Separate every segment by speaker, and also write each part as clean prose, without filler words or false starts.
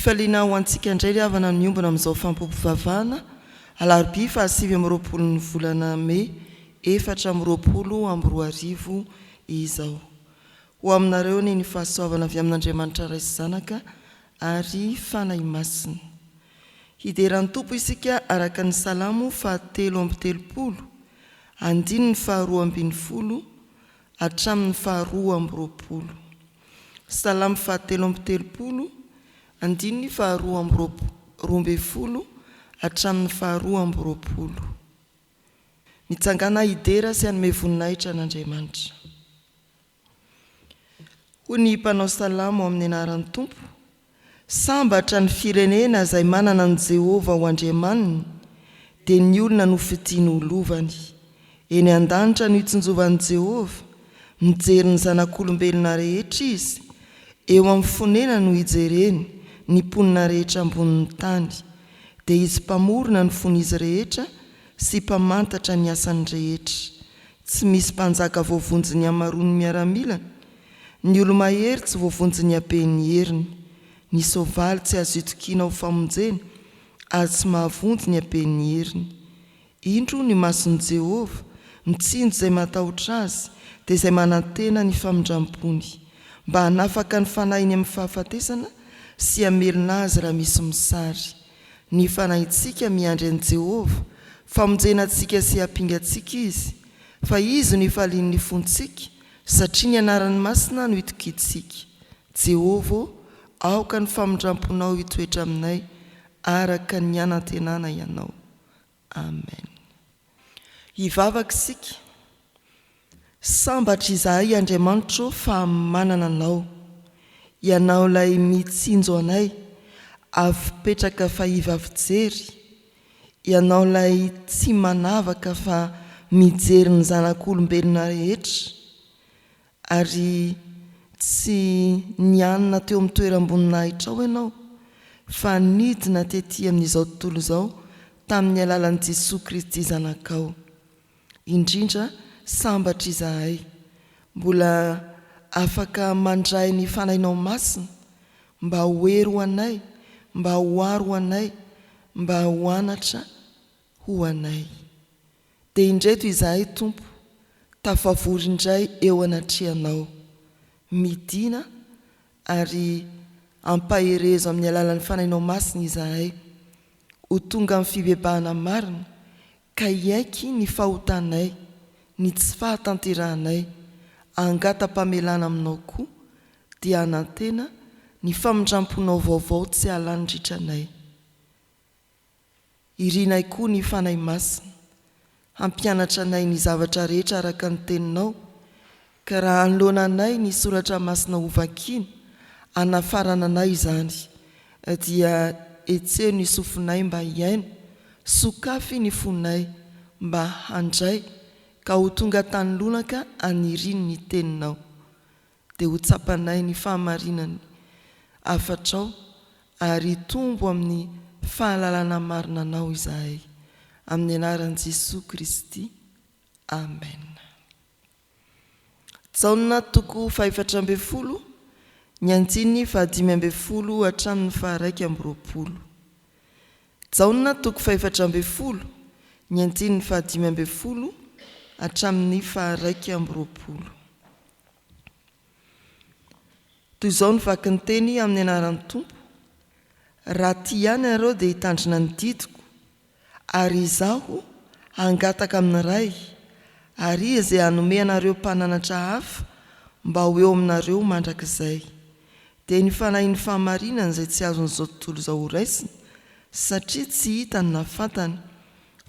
Speaker 1: Fifaliana ho antsika indray ry havana niombona amin'izao fampompivavahana alarobia fa 7 ny volana Mey 4 izao. Ho aminareo ny fahasoavana avy amin'Andriamanitra Ray sy Zanaka ary fanahy masina. Hideran'ny Tompo isika araka ny Salamo 7:30, andininy 2:20 hatramin'ny 2:20. Salamo 7:30, andininy 2:20 hatramin'ny 2:20. Mitsangana hidera sy hanome voninahitra an'Andriamanitra. Ho ny mpanao salamo amin'ny anaran'ny Tompo: sambatra ny firenena izay manana ny Jehova ho Andriamaniny, dia ny olona no fidiany ho lovany. Eny an-danitra no hitsinjovan'i Jehova, mijery ny zanak'olombelona rehetra izy. Eo amin'ny fonena no hijereny ny mponina rehetra ambonin'ny tany, dia izy mpamorona ny fon'izy rehetra sy mpamantatra ny asany rehetra. Tsy misy mpanjaka voavonjy hamarony miaramilana, ny olo-mahery tsy voavonjy ny haben'ny heriny. Ny soavaly tsy azo itokiana ho famonjena, ary tsy mahavonjy ny haben'ny heriny. Indro ny mason'i Jehova, mitsinjo izay matahotra azy, dia izay manantena ny famindram-pony, mba hanafaka ny fanahiny amin'ny fahafatesana sy hamelona azy raha misy misary. Ny fanahitsika miandry an'i Jehova, famonjena antsika sy hampingantsika izy, fa izy no hifalian'ny fontsika, satria ny anaran'ny masina no itokiantsika. Jehova, aoka ny famindram-ponao hitoetra aminay, araka ny anantenana ianao. Amen. Hivavaka isika. Sambatra izahay Andriamanitro fa manana anao, ianao ilay mitsinjo anay, avy petraka fa hivavy jery, ianao ilay tsy manavaka fa mijery ny zanak'olombelona rehetra, ary tsy nianina teo amin'ny toeram-boninahitra ao ianao, fa nidina tetỳ amin'izao tontolo izao tamin'ny alalan'i Jesosy Kristy zanakao. Indrindra sambatra izahay, mbola afaka mandray ny fanahinao masina, mba hoery ho anay, mba hoaro ho anay, mba hoanatra ho anay. Dia indreto izahay Tompo, tafavory indray eo anatrehanao, midina ary ampaherezo amin'ny alalan'ny fanahinao masina izahay, ho tonga amin'ny fibebahana marina, ka iaiky ny fahotanay, ny tsy fahatanterahanay, angata-pamelana aminao koa, dia hanantena ny famindramponao vaovao tsy halanindritranay. Irinay koa ny fanahy masina, hampianatra anay ny zavatra rehetra araka ny teninao, ka raha anoloana anay ny soratra masina hovakiana, anafarana anay izany, dia etseo ny sofinay mba hiaino, sokafy ny fonay mba handray, ka ho tonga tany lonaka aniriny ny teninao, dia ho tsapanay ny fahamarinany afatrao, ary tombo amin'ny fahalalana marina anao izahay, amin'ny anaran'i Jesosy Kristy. Amen. Jaona 4:40, ny andininy 5:20 hatramin'ny 1:20. Jaona 4:40, ny andininy 5:20 hatramin'ny 1:20. Toy izao ny vaky ny teny amin'ny anaran'ny Tompo: raha ty ihany ianareo dia hitandrina ny didiko, ary izaho hangataka amin'ny ray, ary izy izay hanome anareo mpananatra hafa mba ho eo aminareo mandrakizay. Dia ny fanahin'ny fahamarinana izay tsy azon'izao tontolo izao ho raisina, satria tsy hitany na fantany,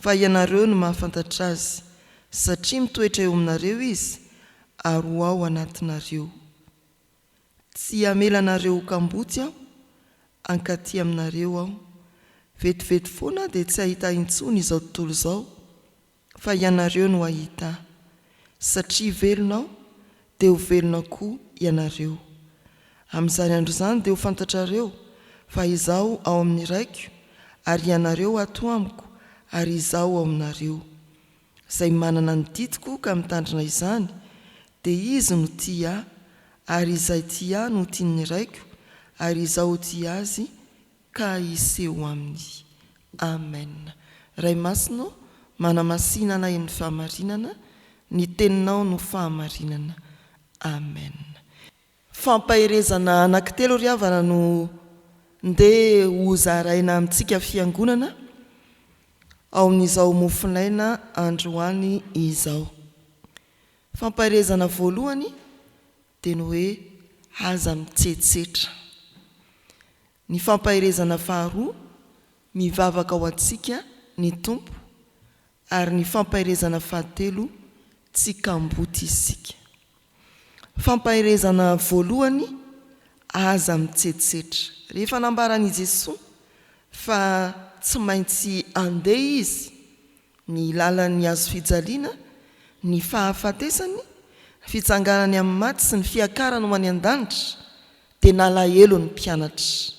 Speaker 1: fa ianareo no mahafantatra azy, satria mitoetra eo aminareo izy, ary ho ao anatinareo. Tsy hamelanareo ho kambotsy aho, ankaty aminareo aho. Vetivety foana dia tsy hahita intsony izao tontolo izao, fa ianareo no hahita, satria velonao dia ho velona koa ianareo. Amin'izany andro izany dia ho fantatrareo fa izaho ao amin'ny raiko, ary ianareo ato amiko, ary izaho ao aminareo. Izay manana ny didiko ka mitandrina izany, dia izy no tia ahy, ary izay tia ahy no tiany raiko, ary izaho tia azy ka iseho aminy. Amen. Ray masino manamasinana amin'ny fahamarinana, ny teninao no fahamarinana. Amen. Fampahirezana anankitelo ry havana no ndeha hozaraina amintsika fiangonana ao amin'izao mofinaina androany izao. Fampahirezana voalohany dia ny hoe aza mitsetsetra. Ny fampahirezana faharoa mivavaka ao antsika ny tompo, ary ny fampahirezana fahatelo tsy kamboty isika. Fampahirezana voalohany aza mitsetsetra. Rehefa nambaran'i Jesosy fa tsy maintsy andeha izy ny lalan'ny azo fijaliana, ny fahafatesany, fitsanganany amin'ny maty sy ny fiakarany ho any an-danitra, dia nalahelo ny mpianatra.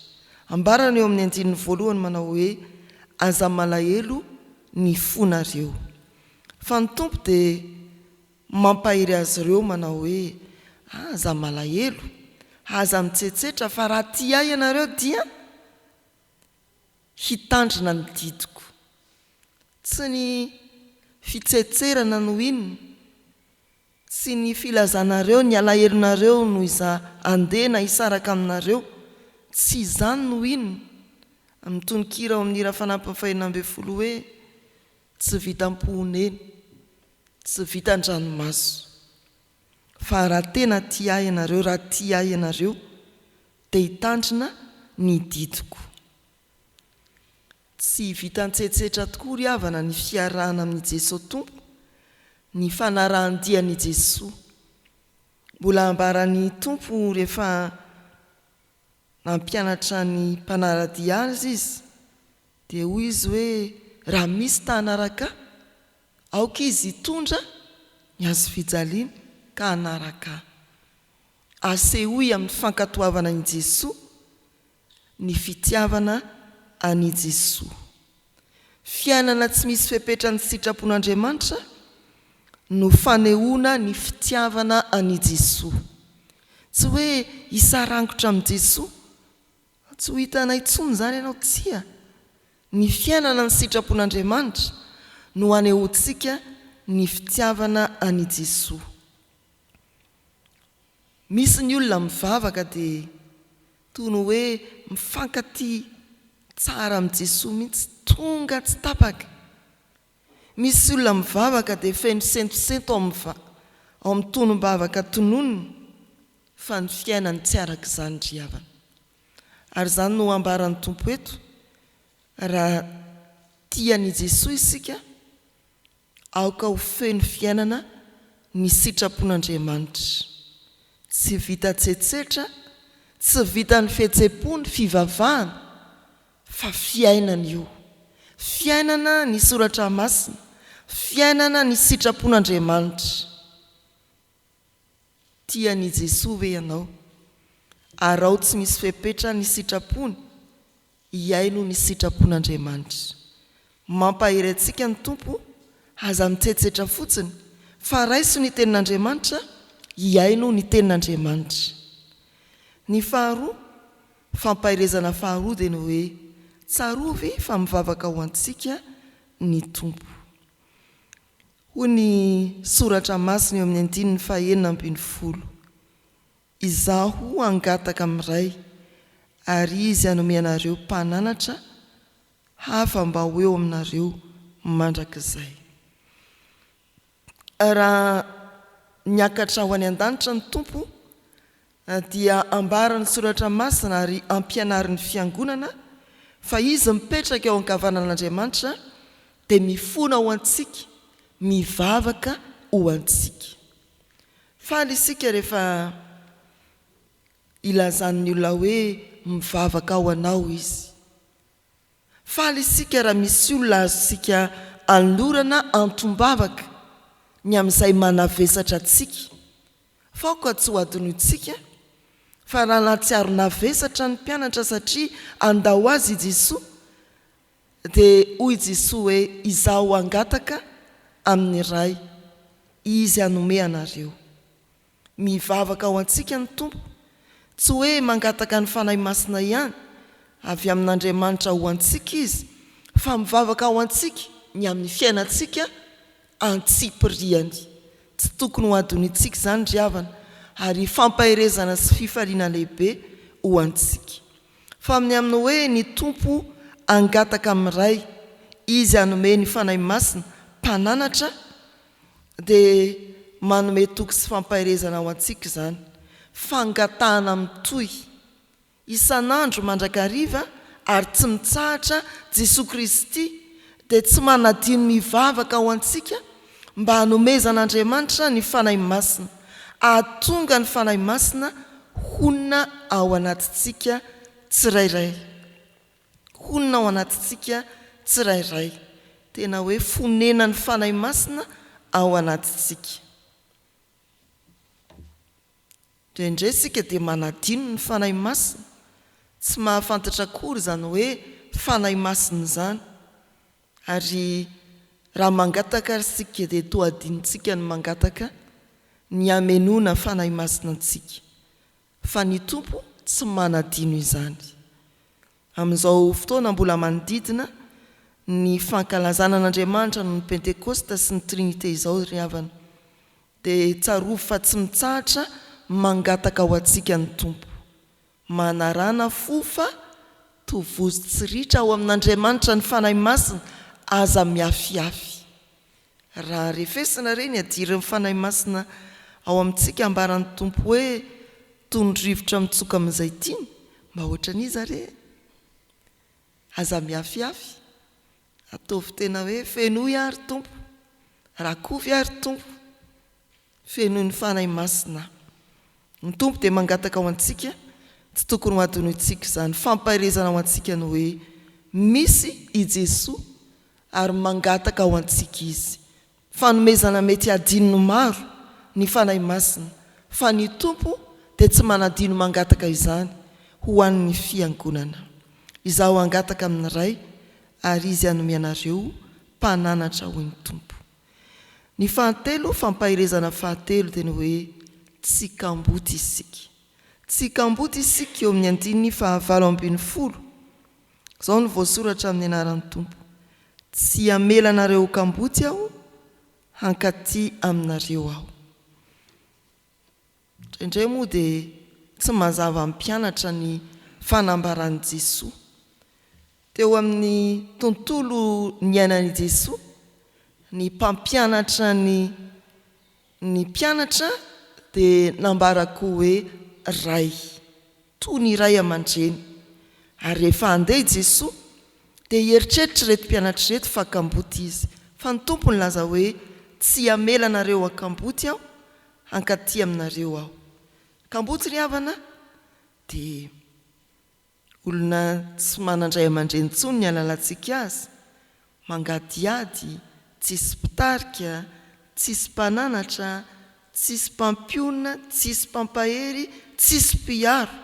Speaker 1: Ambarana eo amin'ny andininy voalohany manao hoe aza malahelo ny fonareo. Fa ny tompo dia mampahiry azy ireo manao hoe aza malahelo, aza mitsetsetra, fa raha ty ahy ianareo dia hitandrina ny didiko. Tsy ny fitsetserana no inona, tsy ny filazanareo, ny alahelonareo no iza andena hisaraka aminareo, tsy izany no inona. Amin'ny tononkira ao amin'ny hira fanampiny 12 hoe tsy vitam-pohoneny, tsy vitan-dranomaso, fa raha tena ty ahy ianareo, raha ty ahy ianareo dia hitandrina ny didiko. Tsy vitan-tsetsetra tokoa ry havana ny fiarahana amin'ny Jesosy tompo, ny fanarahan-dian'i Jesosy. Mbola ambaran'ny tompo rehefa nampianatra ny mpanaradia azy izy, dia hoy izy hoe raha misy tahanaraka aoka izy hitondra ny azo fijaliana ka hanaraka. Asehoy amin'ny fankatoavana an'i Jesosy ny fitiavana an'i Jesosy. Fiainana tsy misy fepetra ny sitrapon'Andriamanitra no fanehoana ny fitiavana an'i Jesosy. Tsy hoe hisarangotra amin'i Jesosy, tsy ho hitanay intsony izany ianao, tsia. Ny fiainana ny sitrapon'Andriamanitra no hanehoantsika ny fitiavana an'i Jesosy. Misy ny olona mivavaka dia toy ny hoe mifankaty tsara amin'i Jesosy mihitsy, tonga tsy tapaka. Misy olona mivavaka dia feno sentosento ao amin'ny tonom-bavaka tononony, fa ny fiainany tsy araka izany ry havana. Ary izany no ambaran'ny tompo eto, raha tian'i Jesosy isika, aoka ho feno fiainana ny sitrapon'Andriamanitra. Tsy vita tsetsetra, tsy vita ny fihetseham-po, ny fivavahana, fa fiainana io. Fiainana ny soratra masina, fiainana ny sitrapon'Andriamanitra. Tian'i Jesosy ve ianao? Ary ao tsy misy fepetra ny sitrapony, iaino ny sitrapon'Andriamanitra. Mampahiry antsika ny tompo, aza mitsetsetra fotsiny, fa raiso ny tenin'Andriamanitra, iaino ny tenin'Andriamanitra. Ny faharoa, fampahirezana faharoa dia ny hoe tsarovy fa mivavaka ho antsika ny tompo. Hoy ny soratra masina eo amin'ny 9:20, izaho angataka amin'iray, ary izy hanome anareo mpananatra hafa mba ho eo aminareo mandrakizay. Raha niakatra ho any an-danitra ny tompo dia ambarany soratra masina ary ampianarin'ny fiangonana fa izy mipetraka eo ankavanan'Andriamanitra dia mifona ho antsika, mivavaka ho antsika. Faly isika rehefa ilazan'ny olona hoe mivavaka ho anao izy. Faly isika raha misy olona azosika alorana antombavaka ny amin'izay manavesatra antsika. Faoka tsy ho adinoitsika, fa raha natsiaro navesatra ny mpianatra satria andao azy i Jesosy, dia hoy Jesosy hoe izaho angataka amin'ny ray, izy hanome anareo. Mivavaka ho antsika ny tompo, tsy hoe mangataka ny fanahy masina ihany, avy amin'Andriamanitra ho antsika izy fa mivavaka ao antsika ny amin'ny fiainantsika antsipiriany. Tsy tokony ho adonitsika zany ry havana, ary fampahirezana sy fifaliana lehibe ho antsika. Fa amin'ny hoe ny tompo angataka amin'iray, izy hanome ny fanahy masina mpananatra, dia manome toky sy fampahirezana ao antsika zany. Fangatahana mitohy isan'andro mandrakariva ary tsy mitsahatra Jesosy Kristy, dia tsy manadino mivavaka ao antsika mba hanomezan'Andriamanitra ny fanahy masina, ahatonga ny fanahy masina honina ao anatitsika tsirairay. Honina ao anatitsika tsirairay. Tena hoe fonena ny fanahy masina ao anatitsika. Indray sika dia manadino ny fanahy masina, tsy mahafantatra akory zany hoe fanahy masina zany. Ary raha mangataka sika dia toa adinitsika ny mangataka ny amenona fanahy masina antsika, fa ny tompo tsy manadino izany. Amin'izao fotoana mbola manodidina ny fankalazana an'Andriamanitra no ny Pentekosta sy ny Trinité izao ry havana, dia tsarovy fa tsy mitsahatra mangataka ao antsika ny tompo, manarana fofa tovozy tsiritra ao amin'Andriamanitra ny fanahy masina aza miafiafy. Raha refesina reny adirin'ny fanahy masina ao amintsika ambaran'ny tompo hoe tondrivotra mitsoka amin'izay tiany, mba ohatra n'iza re aza miafiafy, ataovy tena hoe fenoy ary tompo, rakovy ary tompo, fenoy ny fanahy masina. Ny tompo dia mangataka ao antsika, tsy tokony ho adonitsika zany. Fampahirezana ao antsika ny hoe misy i Jesosy ary mangataka ao antsika izy. Fanomezana mety adino maro ny fanahy masina, fa ny tompo dia tsy manadino mangataka izany ho an'ny fiangonana. Izaho angataka amin'iray ary izy hanome anareo mpananatra ho ny tompo. Ny fahatelo, fampahirezana fahatelo dia ny hoe tsy kamboty isika. Tsy kamboty isika eo amin'ny 9:20. Izao no voasoratra amin'ny anaran'ny tompo. Tsy hamela anareo kamboty aho, hankaty aminareo aho. Indray moa dia tsy mazava mpianatra ny fanambaran'i Jesosy. Teo amin'ny tontolo ny ainan'i Jesosy, ny mpampianatra ny mpianatra dia nambarako hoe ray, toy ny ray aman-dreny. Ary rehefa handeha Jesosy dia hieritreritra reto mpianatra reto fa kamboty izy, fa ny tompo ny laza hoe tsy hamela anareo akamboty aho, hankaty aminareo aho. Kamboty ry havana dia olona tsy manandray aman-dreny intsony ny alalantsika azy, mangadiady, tsisy mpitarika, tsisy mpananatra, tsisy mpampiona, tsisy mpampahery, tsisy mpiaro.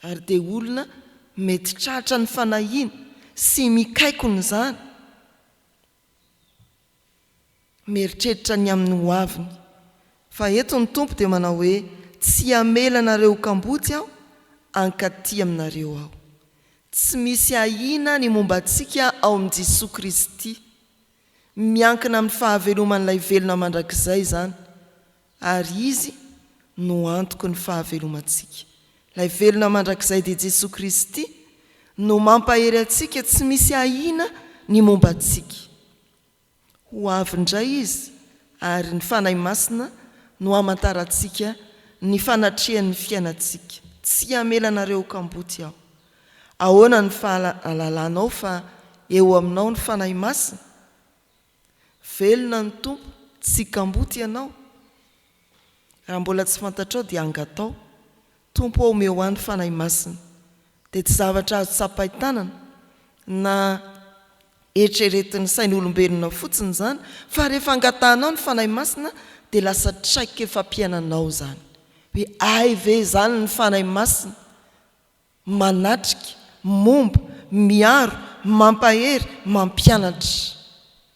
Speaker 1: Ary dia olona mety tratra ny fanahiana sy mikaikony zany, mieritreritra ny amin'ny hoaviny. Fa eto ny tompo dia manao hoe tsy hamela anareo kamboty aho, hankaty aminareo aho. Tsy misy ahina ny momba antsika ao amin'i Jesosy Kristy, miankina amin'ny fahaveloman'ilay velona mandrakizay zany, ary izy no antoko ny fahavelomantsika. Ilay velona mandrakizay dia Jesosy Kristy no mampahery antsika, tsy misy ahina ny momba antsika. Ho avy indray izy, ary ny fanahy masina no hamantarantsika ny fanatrehan'ny fiainantsika. Tsy hamela anareo kamboty aho. Ahoana ny fahalalanao fa eo aminao ny fanahy masina? Velona ny tompo, tsy kamboty ianao. Raha mbola tsy fantatrao dia angatao. Tompo ao meo any fanahy masina, dia tsy zavatra azo tsapahitanana na eritreretin'ny sain'olombelona fotsiny zany, fa rehefa angatahanao ny fanahy masina dia lasa traika efa mpiainanao zany. Hoe ay ve zany ny fanahy masina, manatrika, momba, miaro, mampahery, mampianatra.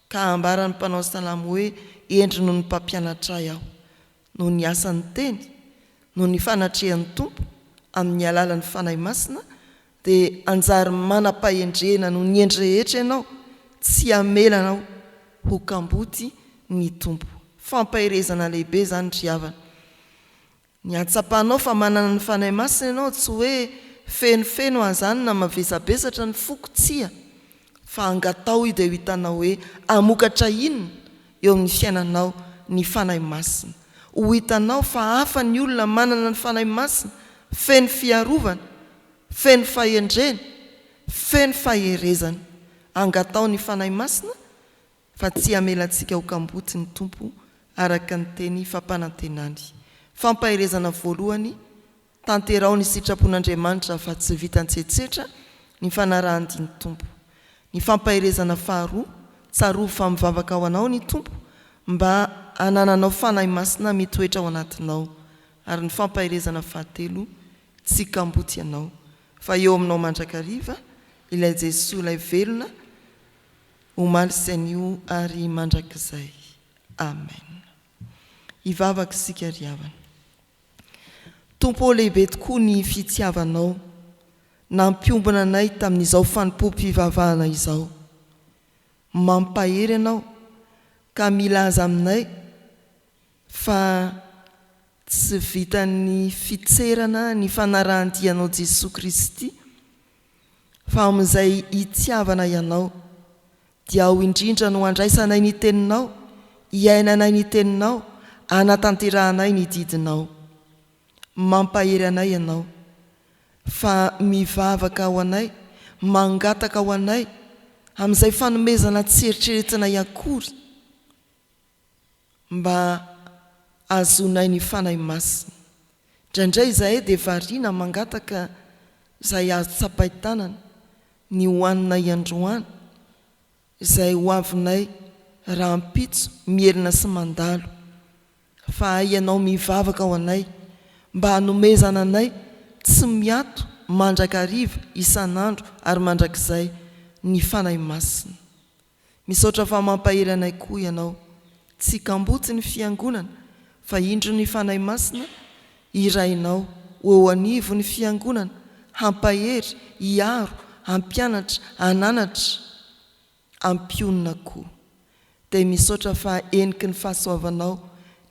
Speaker 1: Ka ambaran'ny mpanao salamo hoe endry noho ny mpampianatra aho, noho ny asan'ny teny, noho ny fanatrehan'ny tompo amin'ny alalan'ny fanahy masina, dia anjary manam-pahendrena no ny endrehetra ianao tsy amelanao ho kamboty ny tompo. Fampahirezana lehibe zany ry havana. Ny atsapanao fa manana ny fanahy masina ianao tsy hoe fenofeno an'izany na mavesabesatra ny foko tsia, fa angatao i dia ho hitanao hoe amokatra inona eo amin'ny fiainanao ny fanahy masina. Ho hitanao fa hafa ny olona manana ny fanahy masina, feno fiarovana, feno fahendrena, feno faherezana. Angatao ny fanahy masina fa tsy amelantsika ho kamboty ny tompo araka ny teny fampanantenany. Fampahirezana voalohany, tanterao ny sitrapon'Andriamanitra fa tsy vitan-tsetsetra ny fanarahan-diny tompo. Ny fampahirezana faharoa, tsarovy fa mivavaka ao anao ny tompo mba anananao fanahy masina mitoetra ao anatinao. Ary ny fampahirezana fahatelo, tsy kamboty ianao fa eo aminao mandrakariva ilay Jesoa ilay velona omaly sy anio ary mandrakizay. Amen. Hivavaka isika ry havana. Tompo lehibe tokoa ny fitiavanao, nampiombona anay tamin'izao fanompo-pivavahana izao. Mampahery ianao ka milaza aminay fa tsy vitan'ny fitserana ny fanarahan-dianao Jesoa Kristy, fa amin'izay hitiavana ianao dia ho indrindra no andraisanay ny teninao, hiainanay ny teninao, anatanterahanay ny didinao. Mampahery anay ianao fa mivavaka ao anay, mangataka ao anay amin'izay fanomezana tsy eritreretina akory mba azonay ny fanahy masina. Indraindray izahay dia variana mangataka izay azo tsapaitanana ny hohaninay androany, izay ho avinay rahampitso mielina sy mandalo, fa ianao mivavaka ao anay mba hanomezana anay tsy miato mandrakariva isan'andro ary mandrakizay ny fanahy masina. Misaotra fa mampahery anay koa ianao, tsy kamboty ny fiangonana fa indro ny fanahy masina irainao eo anivo ny fiangonana, hampahery, hiaro, hampianatra, hananatra, hampionina koa. Dia misaotra fa eniky ny fahasoavanao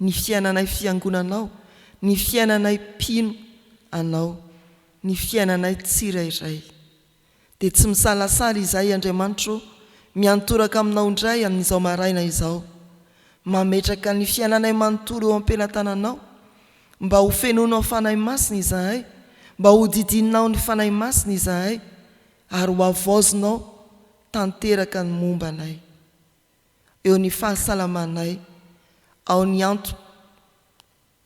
Speaker 1: ny fiainanay fiangonanao, ny fiainanay mpino anao, ny fiainanay tsirairay. Dia tsy misalasala izay Andriamanitro, miantoraka aminao indray amin'izao maraina izao, mametraka ny fiainanay manontolo eo am-pelantananao, mba ho fenonao fanahy masina izahay, mba ho didinao ny fanahy masina izahay, ary ho avaozinao tanteraka ny momba anay. Eo ny fahasalamanay, ao ny anto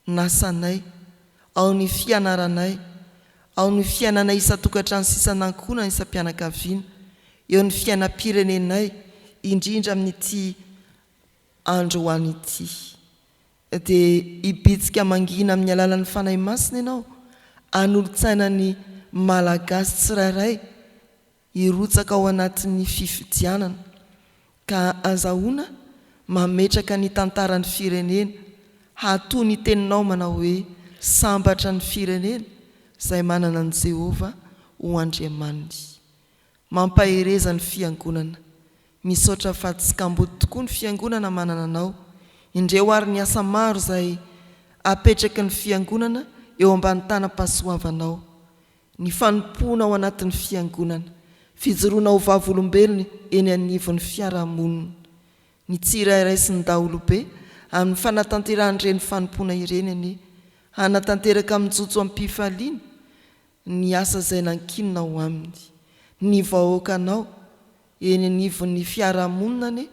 Speaker 1: nasanay, ao ny fianaranay, ao ny fiainanay isa-tokantrano sy isan'ankohonana isam-pianakaviana, eo ny fiainam-pirenenay indrindra amin'ity andro ho an'ity. Dia hibitsika mangina amin'ny alalan'ny fanahy masina ianao, hanolotsaina ny malagasy tsirairay hirotsaka ao anatin'ny fifidianana, ka azahoana mametraka ny tantaran'ny firenena, hatoa ny teninao manao hoe sambatra ny firenena izay manana ny Jehova ho Andriamaniny. Mampahereza ny fiangonana, misaotra fa tsy kamboty tokoa ny fiangonana manana anao, indreo ary ny asa maro izay apetraky ny fiangonana eo ambany tanam-pahasoavanao, ny fanompoana ao anatin'ny fiangonana, fijoroana ho vavolombelony eny anivon'ny fiarahamonina, ny tsirairay sy ny daholobe amin'ny fanatanterahany fanompoana ireny anie, hanatanteraka mijotso amin'ny mpifaliana ny asa izay nankinina ho aminy, ny vahoakanao eny anivon'ny fiarahamonina anie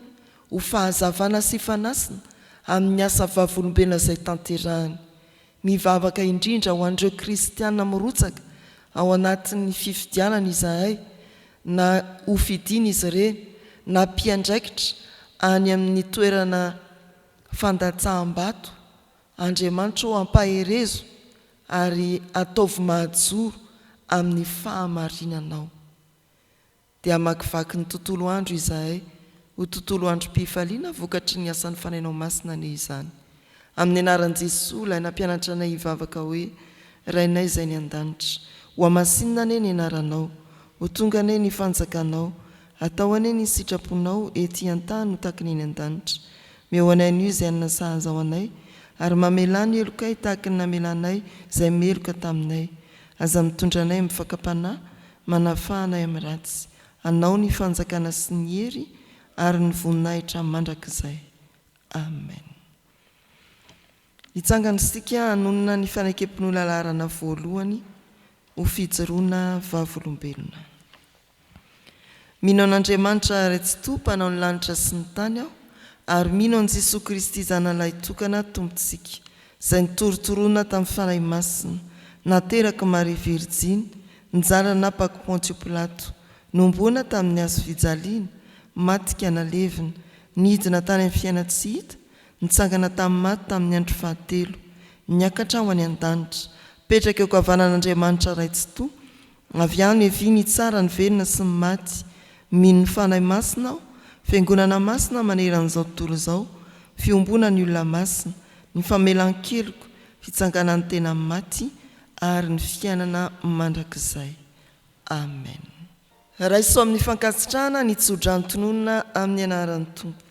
Speaker 1: ho fahazavana sy fanasina amin'ny asa vavolombelona izay tanterahany. Mivavaka indrindra ho an'ireo kristiana mirotsaka ao anatin'ny fifidianana izahay, na ho fidiana izy ireny, na mpiandraikitra any amin'ny toerana fandatsaham-bato. Andriamanitro ampaherezo ary ataovy mahajoro amin'ny fahamarinanao. Dia amakivaky ny tontolo andro izahay, ho tontolo andro mpifaliana vokatry ny asan'ny fanainao masina ane izany. Amin'ny anaran'i Jesoa ilay nampianatra anay hivavaka hoe Rainay izay ny an-danitra, ho amasinina ane ny anaranao, ho tonga ane ny fanjakanao atao ane ny sitraponao ety an-tany ho tahakiny eny an-danitra meo anay an'io izay anasahazao anay ary mamelany elokay tahaka ny namelanay izay meloka taminay aza mitondra anay amin'ny fakapanahy manafahanay amin'ny ratsy anao ny fanjakana sy ny hery ary ny voninahitra mandrakizay amen. Hitsangana sika hanonona ny fanaikam-pinolalahirana voalohany ho fijoroana vavolombelona. Mino an'Andriamanitra ray tsy tompo hanao ny lanitra sy ny tany aho ary mino an' Jesosy Kristy zanalay tokana tompontsika izay nitorotoroana tamin'ny fanahy masina nateraka Maria Virjiny nijara napaka Pontio Pilato nombona tamin'ny hazo fijaliana matika nalevina nidina tany amin'ny fiaina tsy hita nitsangana tamin'ny maty tamin'ny andro fahatelo niakatra ho any an-danitra petraka eo kavanan'Andriamanitra ray tsy toa avy any evy ny tsara ny velona sy ny maty mino ny fanahy masina aho fiangonana masina maneran'izao tontolo izao fiombona ny olona masina ny famelan-keloko fitsanganan'ny tena maty ary ny fiainana mandrakizay amen. Raiso amin'ny fankasitrahana ny tsodranotononona amin'ny anaran'ny Tompo.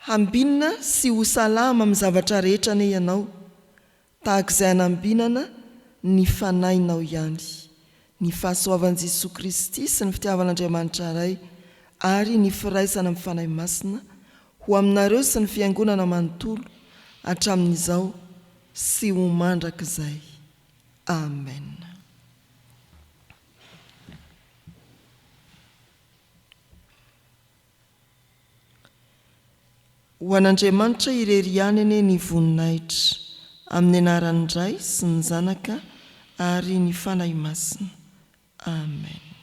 Speaker 1: Hambinina sy ho salama amin'ny zavatra rehetra ane ianao tahaka izay hanambinana ny fanahinao ihany. Ny fahasoavan'i Jesosy Kristy sy ny fitiavan'Andriamanitra ray ary ny firaisana amin'ny fanahy masina ho aminareo sy ny fiangonana manontolo hatramin'izao sy ho mandrakizay amen. Ho an'Andriamanitra irery ihany ane ny voninahitra amin'ny anaran'ny Ray sy ny Zanaka ary ny fanahy masina amen.